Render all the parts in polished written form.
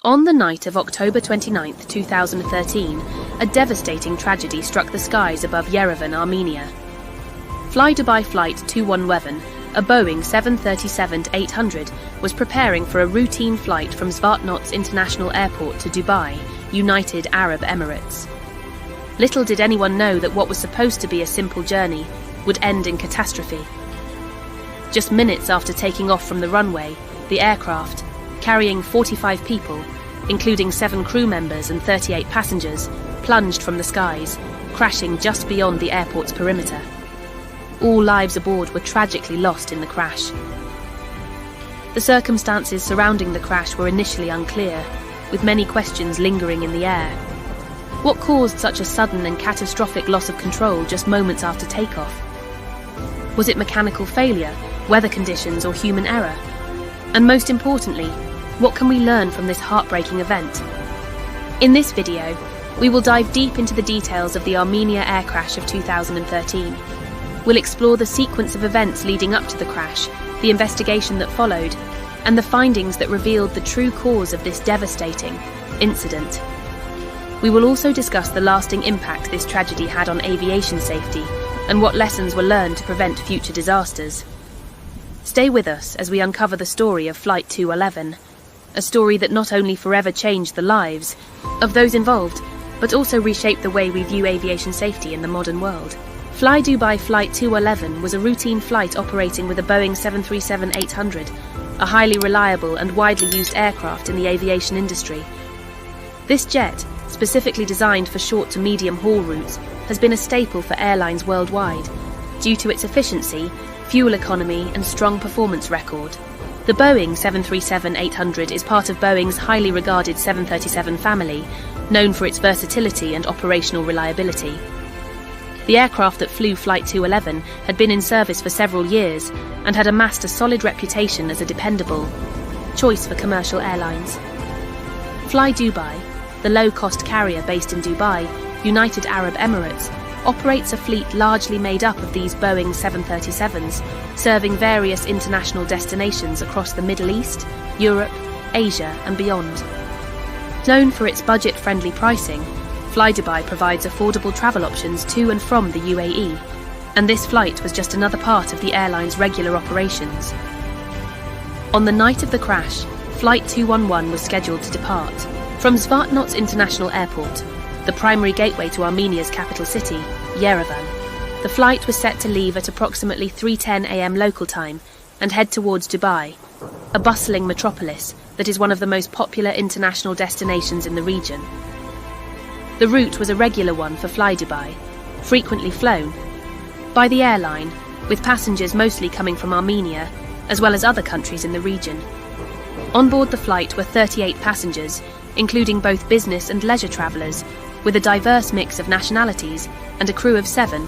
On the night of October 29, 2013, a devastating tragedy struck the skies above Yerevan, Armenia. Flydubai Flight 211, a Boeing 737-800, was preparing for a routine flight from Zvartnots International Airport to Dubai, United Arab Emirates. Little did anyone know that what was supposed to be a simple journey would end in catastrophe. Just minutes after taking off from the runway, the aircraft, carrying 45 people, including 7 crew members and 38 passengers, plunged from the skies, crashing just beyond the airport's perimeter. All lives aboard were tragically lost in the crash. The circumstances surrounding the crash were initially unclear, with many questions lingering in the air. What caused such a sudden and catastrophic loss of control just moments after takeoff? Was it mechanical failure, weather conditions, or human error? And most importantly, what can we learn from this heartbreaking event? In this video, we will dive deep into the details of the Armenia air crash of 2013. We'll explore the sequence of events leading up to the crash, the investigation that followed, and the findings that revealed the true cause of this devastating incident. We will also discuss the lasting impact this tragedy had on aviation safety and what lessons were learned to prevent future disasters. Stay with us as we uncover the story of Flight 211, a story that not only forever changed the lives of those involved, but also reshaped the way we view aviation safety in the modern world. Flydubai Flight 211 was a routine flight operating with a Boeing 737-800, a highly reliable and widely used aircraft in the aviation industry. This jet, specifically designed for short to medium haul routes, has been a staple for airlines worldwide, due to its efficiency, fuel economy, and strong performance record. The Boeing 737-800 is part of Boeing's highly regarded 737 family, known for its versatility and operational reliability. The aircraft that flew Flight 211 had been in service for several years and had amassed a solid reputation as a dependable choice for commercial airlines. Flydubai, the low-cost carrier based in Dubai, United Arab Emirates, operates a fleet largely made up of these Boeing 737s, serving various international destinations across the Middle East, Europe, Asia, and beyond. Known for its budget-friendly pricing, Flydubai provides affordable travel options to and from the UAE, and this flight was just another part of the airline's regular operations. On the night of the crash, Flight 211 was scheduled to depart from Zvartnots International Airport, the primary gateway to Armenia's capital city, Yerevan. The flight was set to leave at approximately 3:10 a.m. local time and head towards Dubai, a bustling metropolis that is one of the most popular international destinations in the region. The route was a regular one for Flydubai, frequently flown by the airline, with passengers mostly coming from Armenia, as well as other countries in the region. On board the flight were 38 passengers, including both business and leisure travellers, with a diverse mix of nationalities and a crew of 7,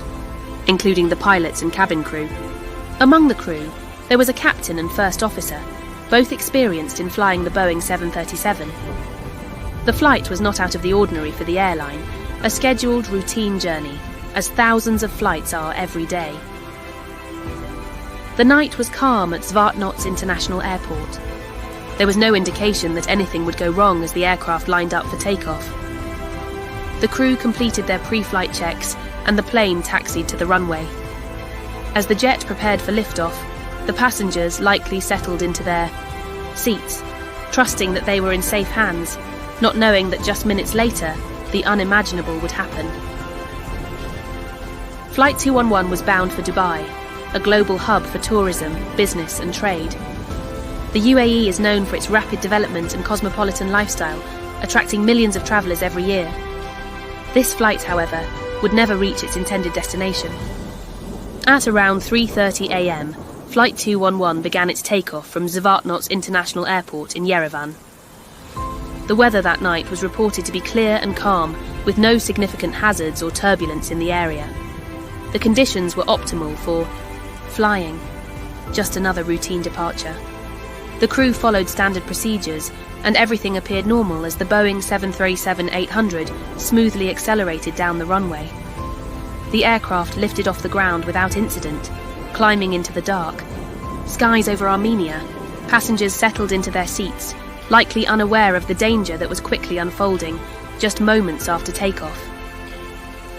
including the pilots and cabin crew. Among the crew, there was a captain and first officer, both experienced in flying the Boeing 737. The flight was not out of the ordinary for the airline, a scheduled routine journey, as thousands of flights are every day. The night was calm at Zvartnots International Airport. There was no indication that anything would go wrong as the aircraft lined up for takeoff. The crew completed their pre-flight checks and the plane taxied to the runway. As the jet prepared for liftoff, the passengers likely settled into their seats, trusting that they were in safe hands, not knowing that just minutes later, the unimaginable would happen. Flight 211 was bound for Dubai, a global hub for tourism, business, and trade. The UAE is known for its rapid development and cosmopolitan lifestyle, attracting millions of travellers every year. This flight, however, would never reach its intended destination. At around 3:30 a.m., Flight 211 began its takeoff from Zvartnots International Airport in Yerevan. The weather that night was reported to be clear and calm, with no significant hazards or turbulence in the area. The conditions were optimal for flying, just another routine departure. The crew followed standard procedures, and everything appeared normal as the Boeing 737-800 smoothly accelerated down the runway. The aircraft lifted off the ground without incident, climbing into the dark. Skies over Armenia, passengers settled into their seats, likely unaware of the danger that was quickly unfolding just moments after takeoff.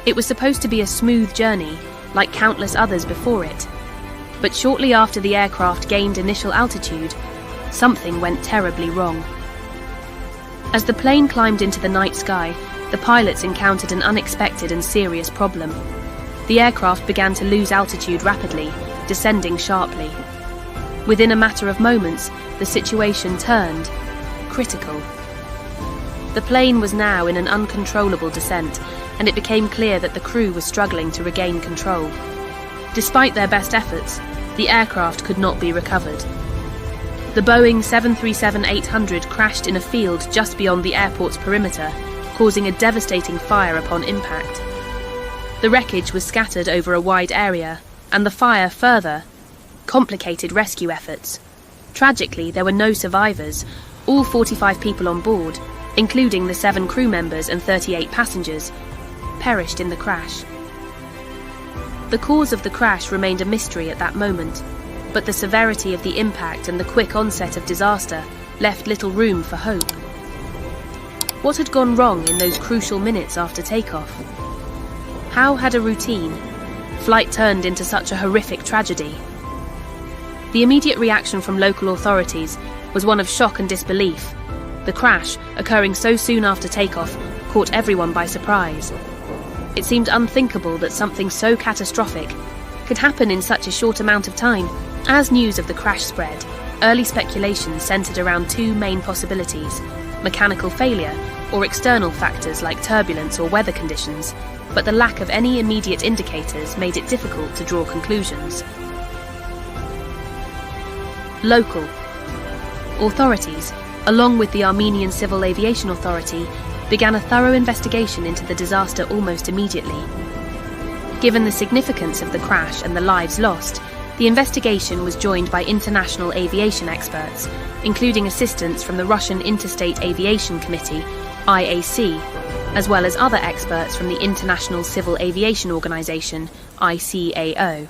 It was supposed to be a smooth journey, like countless others before it, but shortly after the aircraft gained initial altitude, something went terribly wrong. As the plane climbed into the night sky, the pilots encountered an unexpected and serious problem. The aircraft began to lose altitude rapidly, descending sharply. Within a matter of moments, the situation turned critical. The plane was now in an uncontrollable descent, and it became clear that the crew was struggling to regain control. Despite their best efforts, the aircraft could not be recovered. The Boeing 737-800 crashed in a field just beyond the airport's perimeter, causing a devastating fire upon impact. The wreckage was scattered over a wide area, and the fire further complicated rescue efforts. Tragically, there were no survivors. All 45 people on board, including the 7 crew members and 38 passengers, perished in the crash. The cause of the crash remained a mystery at that moment, but the severity of the impact and the quick onset of disaster left little room for hope. What had gone wrong in those crucial minutes after takeoff? How had a routine flight turned into such a horrific tragedy? The immediate reaction from local authorities was one of shock and disbelief. The crash, occurring so soon after takeoff, caught everyone by surprise. It seemed unthinkable that something so catastrophic could happen in such a short amount of time. As news of the crash spread, early speculation centered around 2 main possibilities: mechanical failure or external factors like turbulence or weather conditions, but the lack of any immediate indicators made it difficult to draw conclusions. Local authorities, along with the Armenian Civil Aviation Authority, began a thorough investigation into the disaster almost immediately. Given the significance of the crash and the lives lost, the investigation was joined by international aviation experts, including assistance from the Russian Interstate Aviation Committee, IAC, as well as other experts from the International Civil Aviation Organization, ICAO.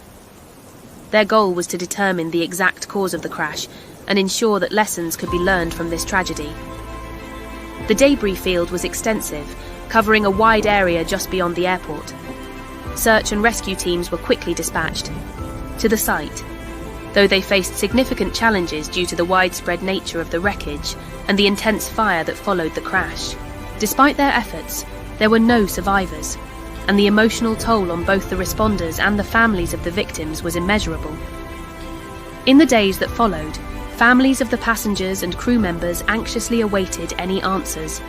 Their goal was to determine the exact cause of the crash and ensure that lessons could be learned from this tragedy. The debris field was extensive, covering a wide area just beyond the airport. Search and rescue teams were quickly dispatched to the site, though they faced significant challenges due to the widespread nature of the wreckage and the intense fire that followed the crash. Despite their efforts, there were no survivors, and the emotional toll on both the responders and the families of the victims was immeasurable. In the days that followed, families of the passengers and crew members anxiously awaited any answers.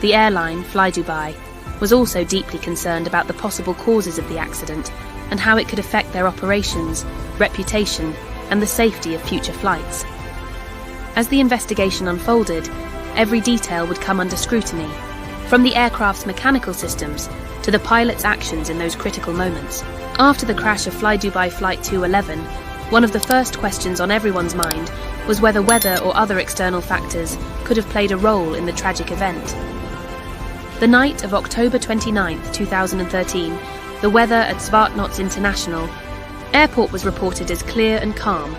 The airline, Flydubai, was also deeply concerned about the possible causes of the accident and how it could affect their operations, reputation, and the safety of future flights. As the investigation unfolded, every detail would come under scrutiny, from the aircraft's mechanical systems to the pilot's actions in those critical moments. After the crash of Flydubai Flight 211, one of the first questions on everyone's mind was whether weather or other external factors could have played a role in the tragic event. The night of October 29, 2013, the weather at Zvartnots International Airport was reported as clear and calm.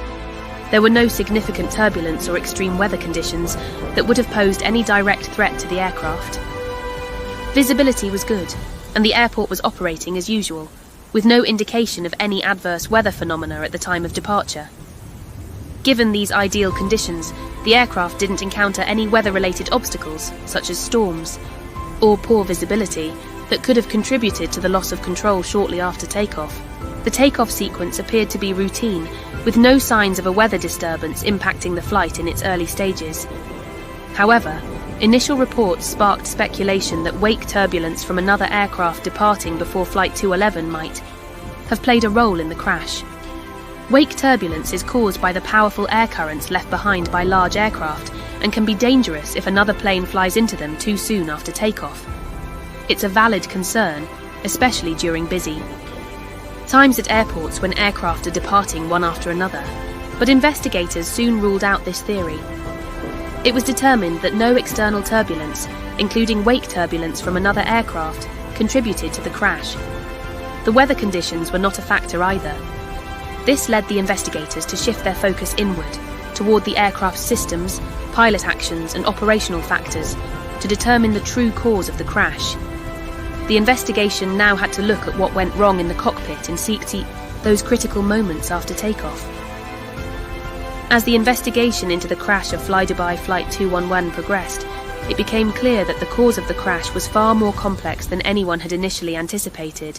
There were no significant turbulence or extreme weather conditions that would have posed any direct threat to the aircraft. Visibility was good, and the airport was operating as usual, with no indication of any adverse weather phenomena at the time of departure. Given these ideal conditions, the aircraft didn't encounter any weather-related obstacles, such as storms, or poor visibility, that could have contributed to the loss of control shortly after takeoff. The takeoff sequence appeared to be routine, with no signs of a weather disturbance impacting the flight in its early stages. However, initial reports sparked speculation that wake turbulence from another aircraft departing before Flight 211 might have played a role in the crash. Wake turbulence is caused by the powerful air currents left behind by large aircraft and can be dangerous if another plane flies into them too soon after takeoff. It's a valid concern, especially during busy times at airports when aircraft are departing one after another, but investigators soon ruled out this theory. It was determined that no external turbulence, including wake turbulence from another aircraft, contributed to the crash. The weather conditions were not a factor either. This led the investigators to shift their focus inward, toward the aircraft's systems, pilot actions, and operational factors to determine the true cause of the crash. The investigation now had to look at what went wrong in the cockpit and seek those critical moments after takeoff. As the investigation into the crash of Flydubai Flight 211 progressed, it became clear that the cause of the crash was far more complex than anyone had initially anticipated.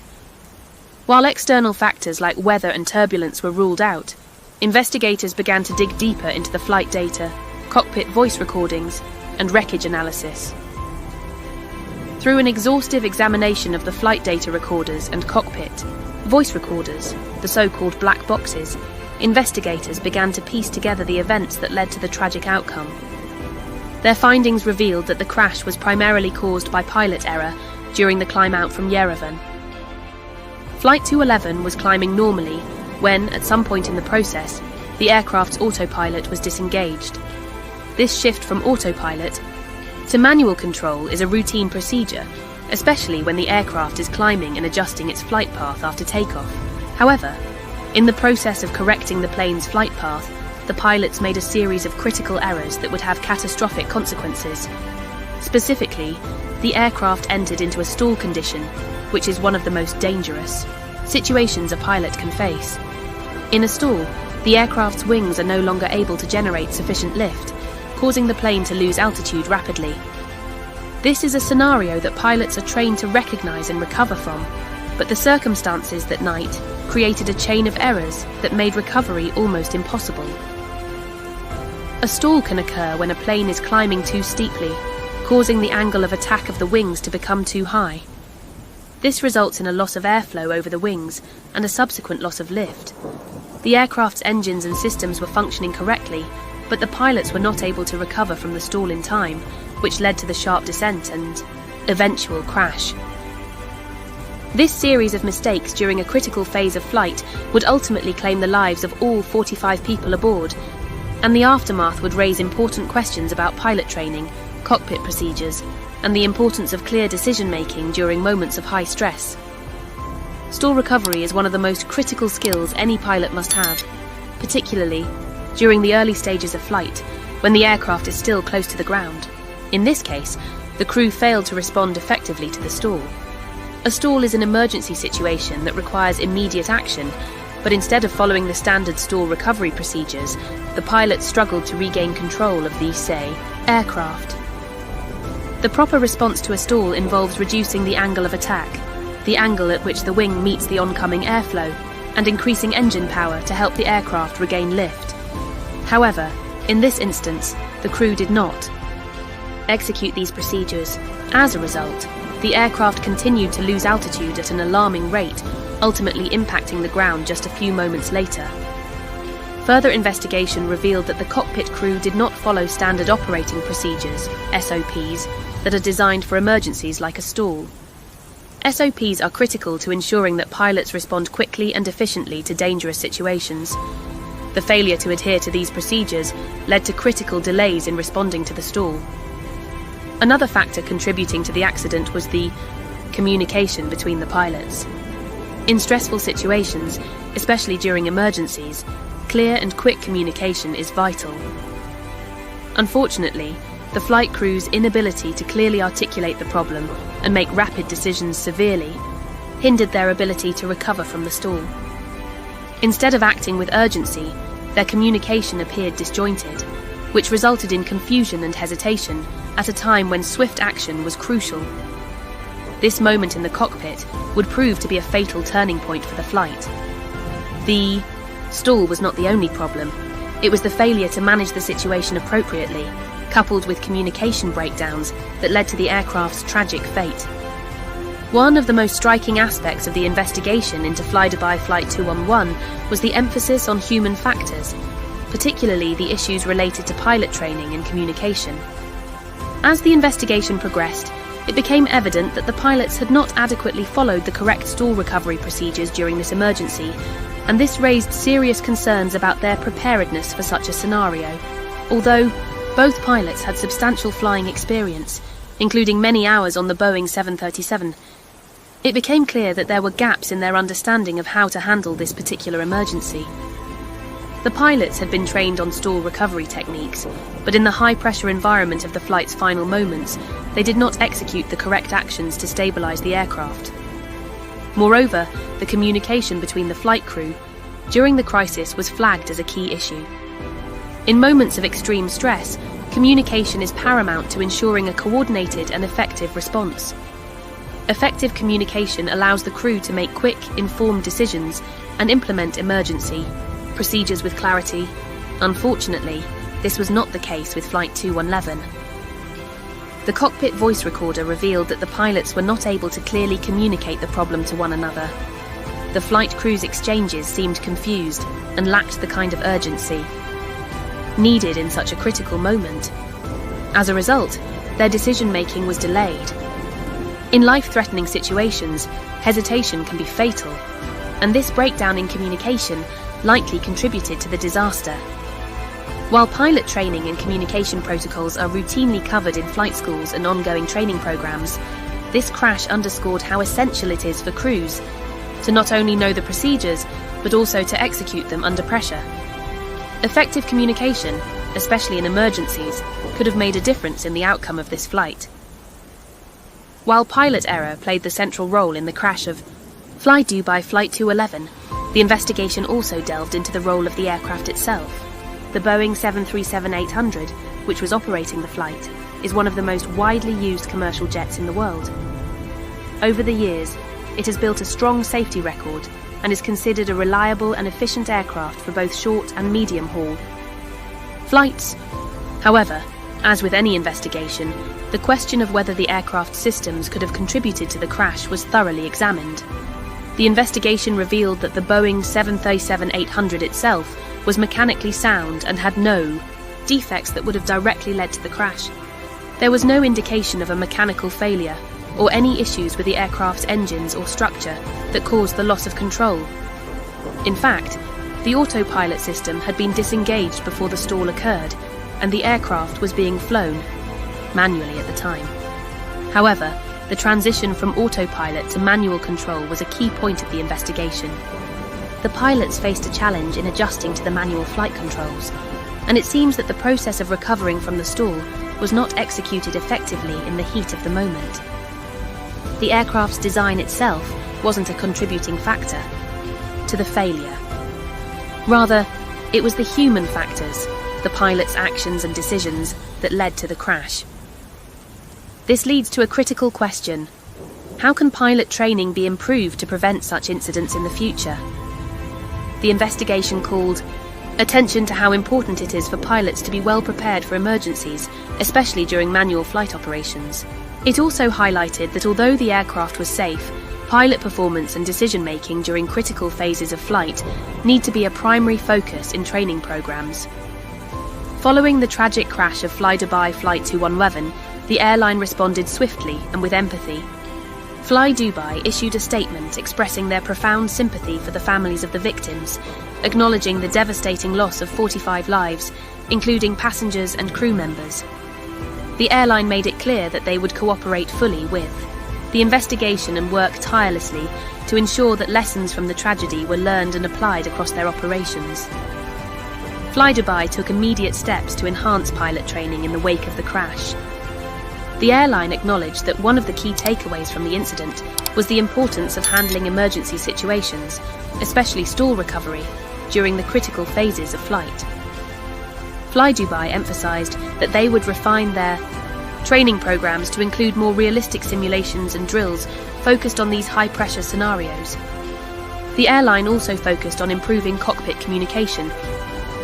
While external factors like weather and turbulence were ruled out, investigators began to dig deeper into the flight data, cockpit voice recordings, and wreckage analysis. Through an exhaustive examination of the flight data recorders and cockpit voice recorders, the so-called black boxes, investigators began to piece together the events that led to the tragic outcome. Their findings revealed that the crash was primarily caused by pilot error during the climb out from Yerevan. Flight 211 was climbing normally when, at some point in the process, the aircraft's autopilot was disengaged. This shift from autopilot to manual control is a routine procedure, especially when the aircraft is climbing and adjusting its flight path after takeoff. However, in the process of correcting the plane's flight path, the pilots made a series of critical errors that would have catastrophic consequences. Specifically, the aircraft entered into a stall condition, which is one of the most dangerous situations a pilot can face. In a stall, the aircraft's wings are no longer able to generate sufficient lift, causing the plane to lose altitude rapidly. This is a scenario that pilots are trained to recognize and recover from, but the circumstances that night created a chain of errors that made recovery almost impossible. A stall can occur when a plane is climbing too steeply, causing the angle of attack of the wings to become too high. This results in a loss of airflow over the wings and a subsequent loss of lift. The aircraft's engines and systems were functioning correctly, but the pilots were not able to recover from the stall in time, which led to the sharp descent and eventual crash. This series of mistakes during a critical phase of flight would ultimately claim the lives of all 45 people aboard, and the aftermath would raise important questions about pilot training, cockpit procedures, and the importance of clear decision-making during moments of high stress. Stall recovery is one of the most critical skills any pilot must have, particularly during the early stages of flight, when the aircraft is still close to the ground. In this case, the crew failed to respond effectively to the stall. A stall is an emergency situation that requires immediate action, but instead of following the standard stall recovery procedures, the pilots struggled to regain control of the, say, aircraft. The proper response to a stall involves reducing the angle of attack, the angle at which the wing meets the oncoming airflow, and increasing engine power to help the aircraft regain lift. However, in this instance, the crew did not execute these procedures. As a result, the aircraft continued to lose altitude at an alarming rate, ultimately impacting the ground just a few moments later. Further investigation revealed that the cockpit crew did not follow standard operating procedures, SOPs, that are designed for emergencies like a stall. SOPs are critical to ensuring that pilots respond quickly and efficiently to dangerous situations. The failure to adhere to these procedures led to critical delays in responding to the stall. Another factor contributing to the accident was the communication between the pilots. In stressful situations, especially during emergencies, clear and quick communication is vital. Unfortunately, the flight crew's inability to clearly articulate the problem and make rapid decisions severely hindered their ability to recover from the stall. Instead of acting with urgency, their communication appeared disjointed, which resulted in confusion and hesitation at a time when swift action was crucial. This moment in the cockpit would prove to be a fatal turning point for the flight. The stall was not the only problem. It was the failure to manage the situation appropriately, coupled with communication breakdowns, that led to the aircraft's tragic fate. One of the most striking aspects of the investigation into Flydubai Flight 211 was the emphasis on human factors, particularly the issues related to pilot training and communication. As the investigation progressed, it became evident that the pilots had not adequately followed the correct stall recovery procedures during this emergency, and this raised serious concerns about their preparedness for such a scenario. Although both pilots had substantial flying experience, including many hours on the Boeing 737, it became clear that there were gaps in their understanding of how to handle this particular emergency. The pilots had been trained on stall recovery techniques, but in the high-pressure environment of the flight's final moments, they did not execute the correct actions to stabilize the aircraft. Moreover, the communication between the flight crew during the crisis was flagged as a key issue. In moments of extreme stress, communication is paramount to ensuring a coordinated and effective response. Effective communication allows the crew to make quick, informed decisions and implement emergency procedures with clarity. Unfortunately, this was not the case with Flight 211. The cockpit voice recorder revealed that the pilots were not able to clearly communicate the problem to one another. The flight crew's exchanges seemed confused and lacked the kind of urgency needed in such a critical moment. As a result, their decision-making was delayed. In life-threatening situations, hesitation can be fatal, and this breakdown in communication likely contributed to the disaster. While pilot training and communication protocols are routinely covered in flight schools and ongoing training programs, this crash underscored how essential it is for crews to not only know the procedures, but also to execute them under pressure. Effective communication, especially in emergencies, could have made a difference in the outcome of this flight. While pilot error played the central role in the crash of Flydubai Flight 211, the investigation also delved into the role of the aircraft itself. The Boeing 737-800, which was operating the flight, is one of the most widely used commercial jets in the world. Over the years, it has built a strong safety record and is considered a reliable and efficient aircraft for both short and medium haul flights. However, as with any investigation, the question of whether the aircraft systems could have contributed to the crash was thoroughly examined. The investigation revealed that the Boeing 737-800 itself was mechanically sound and had no defects that would have directly led to the crash. There was no indication of a mechanical failure or any issues with the aircraft's engines or structure that caused the loss of control. In fact, the autopilot system had been disengaged before the stall occurred, and the aircraft was being flown manually at the time. However, the transition from autopilot to manual control was a key point of the investigation. The pilots faced a challenge in adjusting to the manual flight controls, and it seems that the process of recovering from the stall was not executed effectively in the heat of the moment. The aircraft's design itself wasn't a contributing factor to the failure. Rather, it was the human factors, the pilot's actions and decisions, that led to the crash. This leads to a critical question. How can pilot training be improved to prevent such incidents in the future? The investigation called attention to how important it is for pilots to be well prepared for emergencies, especially during manual flight operations. It also highlighted that although the aircraft was safe, pilot performance and decision-making during critical phases of flight need to be a primary focus in training programs. Following the tragic crash of Flydubai Flight 211, the airline responded swiftly and with empathy. Flydubai issued a statement expressing their profound sympathy for the families of the victims, acknowledging the devastating loss of 45 lives, including passengers and crew members. The airline made it clear that they would cooperate fully with the investigation and work tirelessly to ensure that lessons from the tragedy were learned and applied across their operations. Flydubai took immediate steps to enhance pilot training in the wake of the crash. The airline acknowledged that one of the key takeaways from the incident was the importance of handling emergency situations, especially stall recovery, during the critical phases of flight. Flydubai emphasized that they would refine their training programs to include more realistic simulations and drills focused on these high-pressure scenarios. The airline also focused on improving cockpit communication.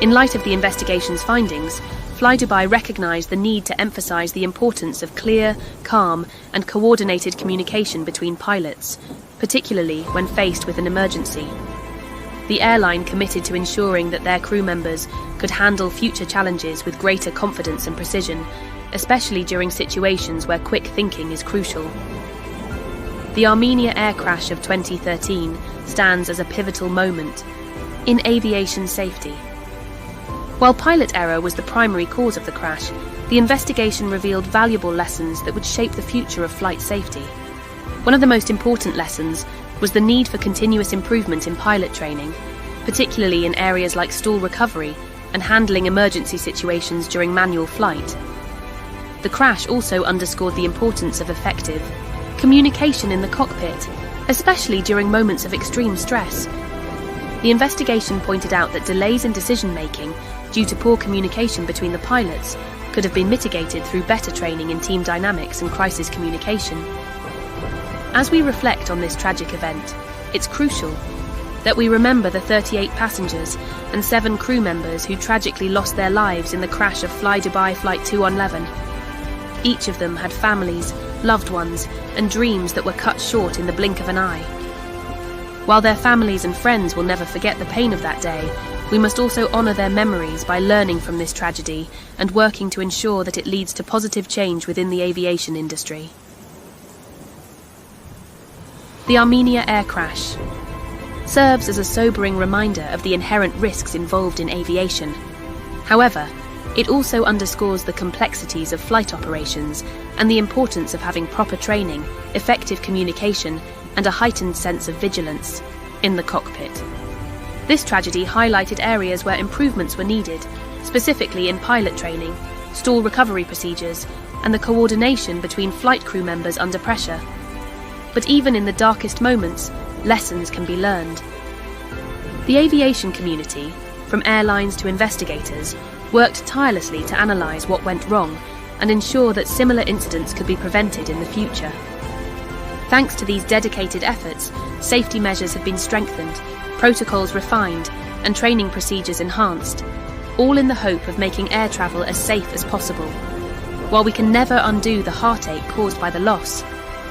In light of the investigation's findings, Flydubai recognized the need to emphasize the importance of clear, calm, and coordinated communication between pilots, particularly when faced with an emergency. The airline committed to ensuring that their crew members could handle future challenges with greater confidence and precision, especially during situations where quick thinking is crucial. The Armenia air crash of 2013 stands as a pivotal moment in aviation safety. While pilot error was the primary cause of the crash, the investigation revealed valuable lessons that would shape the future of flight safety. One of the most important lessons was the need for continuous improvement in pilot training. particularly in areas like stall recovery and handling emergency situations during manual flight. The crash also underscored the importance of effective communication in the cockpit, especially during moments of extreme stress. The investigation pointed out that delays in decision-making due to poor communication between the pilots could have been mitigated through better training in team dynamics and crisis communication. As we reflect on this tragic event, it's crucial that we remember the 38 passengers and 7 crew members who tragically lost their lives in the crash of Flydubai Flight 211. Each of them had families, loved ones, and dreams that were cut short in the blink of an eye. While their families and friends will never forget the pain of that day, we must also honour their memories by learning from this tragedy and working to ensure that it leads to positive change within the aviation industry. The Armenia air crash serves as a sobering reminder of the inherent risks involved in aviation. However, it also underscores the complexities of flight operations and the importance of having proper training, effective communication, and a heightened sense of vigilance in the cockpit. This tragedy highlighted areas where improvements were needed, specifically in pilot training, stall recovery procedures, and the coordination between flight crew members under pressure. But even in the darkest moments, lessons can be learned. The aviation community, from airlines to investigators, worked tirelessly to analyse what went wrong and ensure that similar incidents could be prevented in the future. Thanks to these dedicated efforts, safety measures have been strengthened, protocols refined, and training procedures enhanced, all in the hope of making air travel as safe as possible. While we can never undo the heartache caused by the loss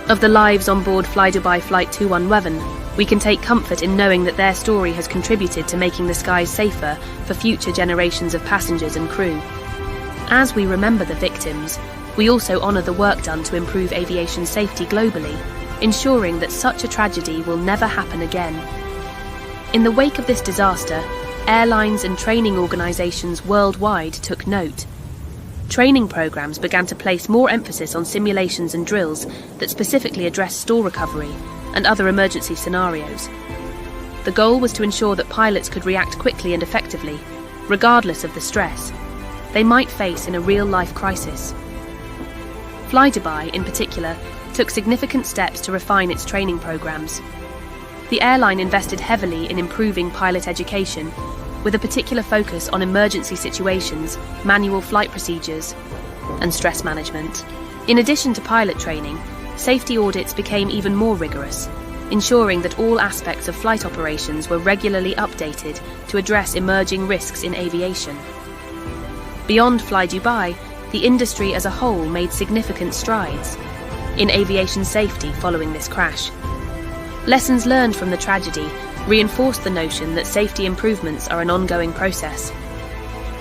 of the lives on board Flydubai Flight 211, we can take comfort in knowing that their story has contributed to making the skies safer for future generations of passengers and crew. As we remember the victims, we also honour the work done to improve aviation safety globally, ensuring that such a tragedy will never happen again. In the wake of this disaster, airlines and training organisations worldwide took note. Training programs began to place more emphasis on simulations and drills that specifically address stall recovery and other emergency scenarios. The goal was to ensure that pilots could react quickly and effectively, regardless of the stress they might face in a real-life crisis. Flydubai, in particular, took significant steps to refine its training programs. The airline invested heavily in improving pilot education, with a particular focus on emergency situations, manual flight procedures, and stress management. In addition to pilot training, safety audits became even more rigorous, ensuring that all aspects of flight operations were regularly updated to address emerging risks in aviation. Beyond Flydubai, the industry as a whole made significant strides in aviation safety following this crash. Lessons learned from the tragedy reinforced the notion that safety improvements are an ongoing process.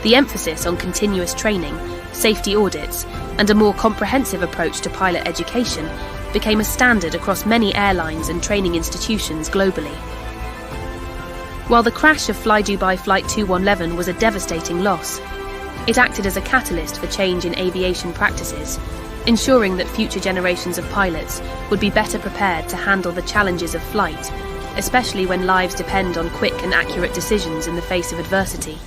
The emphasis on continuous training, safety audits, and a more comprehensive approach to pilot education became a standard across many airlines and training institutions globally. While the crash of Flydubai Flight 211 was a devastating loss, it acted as a catalyst for change in aviation practices, ensuring that future generations of pilots would be better prepared to handle the challenges of flight, especially when lives depend on quick and accurate decisions in the face of adversity.